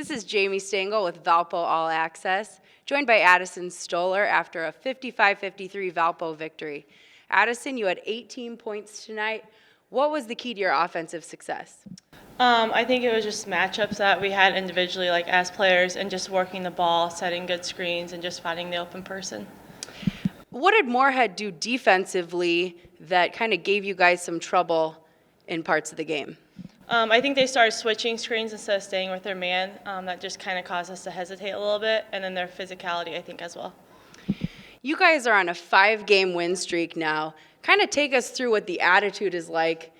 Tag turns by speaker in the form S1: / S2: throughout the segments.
S1: This is Jamie Stengel with Valpo All Access, joined by Addison Stoller after a 55-53 Valpo victory. Addison, you had 18 points tonight. What was the key to your offensive success?
S2: I think it was just matchups that we had individually, like as players, and just working the ball, setting good screens, and just finding the open person.
S1: What did Morehead do defensively that kind of gave you guys some trouble in parts of the game?
S2: I think they started switching screens instead of staying with their man. That just kind of caused us to hesitate a little bit, and then their physicality, I think, as well.
S1: You guys are on a 5-game win streak now. Kind of take us through what the attitude is like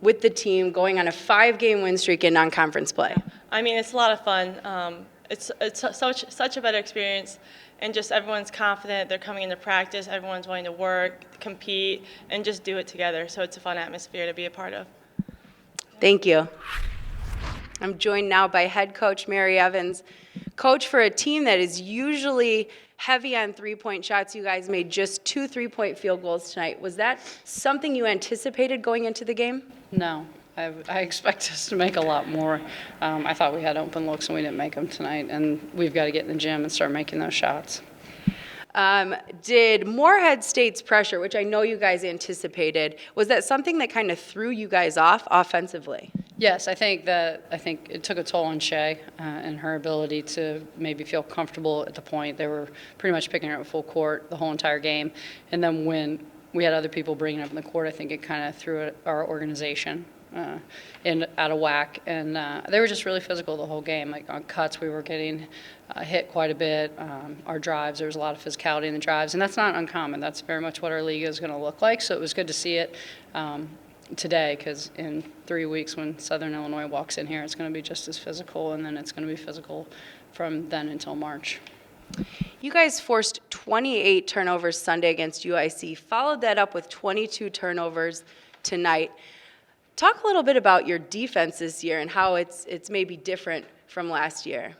S1: with the team going on a 5-game win streak in non-conference play.
S2: I mean, it's a lot of fun. It's such a better experience, and just everyone's confident. They're coming into practice. Everyone's wanting to work, compete, and just do it together. So it's a fun atmosphere to be a part of.
S1: Thank you. I'm joined now by head coach Mary Evans. Coach, for a team that is usually heavy on three-point shots, you guys made just 2 3-point field goals tonight. Was that something you anticipated going into the game?
S3: No. I expect us to make a lot more. I thought we had open looks and we didn't make them tonight, and we've got to get in the gym and start making those shots.
S1: Did Morehead State's pressure, which I know you guys anticipated, was that something that kind of threw you guys off offensively?
S3: Yes, I think it took a toll on Shay and her ability to maybe feel comfortable at the point. They were pretty much picking her up full court the whole entire game, and then when we had other people bringing up in the court, I think it kind of threw our organization out of whack, and they were just really physical the whole game. Like on cuts, we were getting hit quite a bit. Our drives, there was a lot of physicality in the drives, and that's not uncommon. That's very much what our league is going to look like. So it was good to see it today, because in 3 weeks when Southern Illinois walks in here, it's going to be just as physical, and then it's going to be physical from then until March.
S1: You guys forced 28 turnovers Sunday against UIC, followed that up with 22 turnovers tonight. Talk a little bit about your defense this year and how it's maybe different from last year.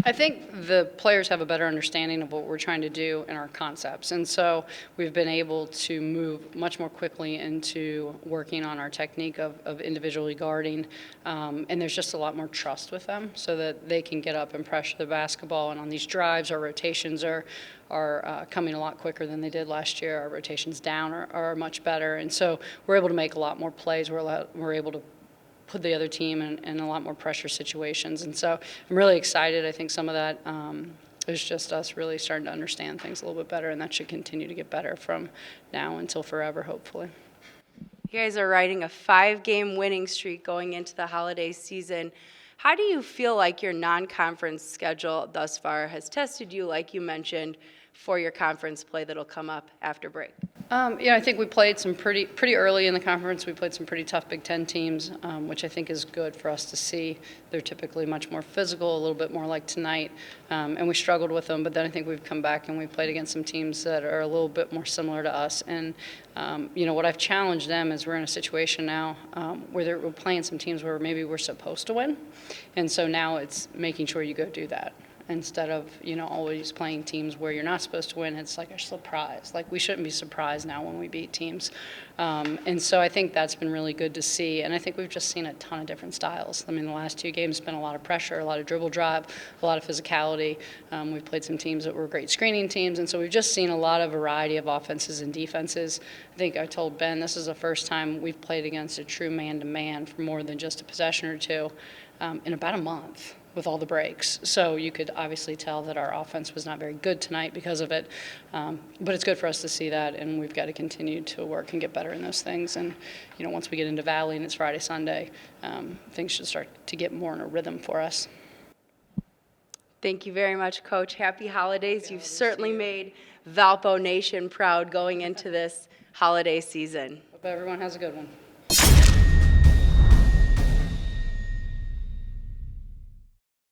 S3: I think the players have a better understanding of what we're trying to do in our concepts, and so we've been able to move much more quickly into working on our technique of individually guarding, and there's just a lot more trust with them so that they can get up and pressure the basketball, and on these drives our rotations are coming a lot quicker than they did last year. Our rotations down are much better, and so we're able to make a lot more plays. We're able to put the other team in a lot more pressure situations. And so I'm really excited. I think some of that is just us really starting to understand things a little bit better, and that should continue to get better from now until forever, hopefully.
S1: You guys are riding a 5-game winning streak going into the holiday season. How do you feel like your non-conference schedule thus far has tested you, like you mentioned, for your conference play that'll come up after break?
S3: I think we played some pretty early in the conference. We played some pretty tough Big Ten teams, which I think is good for us to see. They're typically much more physical, a little bit more like tonight, and we struggled with them. But then I think we've come back and we played against some teams that are a little bit more similar to us. And what I've challenged them is we're in a situation now where we're playing some teams where maybe we're supposed to win, and so now it's making sure you go do that. Instead of, always playing teams where you're not supposed to win, it's like a surprise. Like, we shouldn't be surprised now when we beat teams. And so I think that's been really good to see. And I think we've just seen a ton of different styles. I mean, the last 2 games have been a lot of pressure, a lot of dribble drive, a lot of physicality. We've played some teams that were great screening teams. And so we've just seen a lot of variety of offenses and defenses. I think I told Ben this is the first time we've played against a true man-to-man for more than just a possession or two in about a month, with all the breaks. So you could obviously tell that our offense was not very good tonight because of it. But it's good for us to see that, and we've got to continue to work and get better in those things. And, once we get into Valley and it's Friday, Sunday, things should start to get more in a rhythm for us.
S1: Thank you very much, Coach. Happy holidays. You've certainly made Valpo Nation proud going into this holiday season.
S3: Hope everyone has a good one.